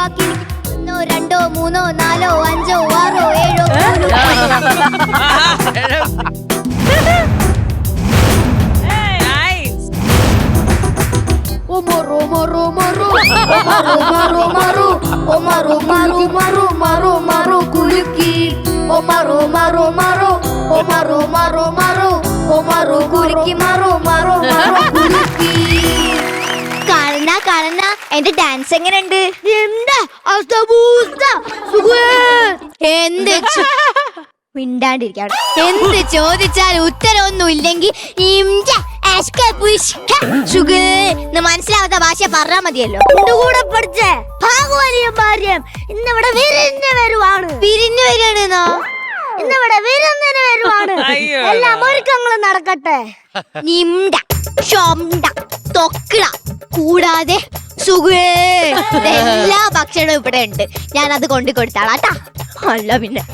ബാക്കി എനിക്ക് 1 2 3 4 5 6 7 Omaru maru maru Omaru maru maru Omaru maru maru maru maru kuliki Omaru maru maru Omaru maru maru Omaru kuliki maru maru maru kuliki കാണ എന്റെ dance എങ്ങനെയുണ്ട്? എന്ത് മിണ്ടാണ്ടിരിക്കാണ്. എന്ത് ചോദിച്ചാൽ ഉത്തരവൊന്നും ഇല്ലെങ്കിൽ മനസ്സിലാവാത്ത ഭാഷ പറഞ്ഞാ മതിയല്ലോ. കൂടെ പഠിച്ചേ ഭാഗവലിയും ഭാര്യം ഇന്നിവിടെ വിരുന്ന് വരുവാണ്. വിരുന്ന് വരികയാണെന്നോ? ഇന്നിവിടെ വിരുന്നിന് വരുവാണ്. എല്ലാ ഒരുക്കങ്ങളും നടക്കട്ടെ. നിംഡ ഷോംഡ തൊക്കിട കൂടാതെ സുഖേ എല്ലാ ഭക്ഷണവും ഇവിടെ ഉണ്ട്. ഞാൻ അത് കൊണ്ടു കൊടുത്താളാട്ടാ. അല്ല പിന്നെ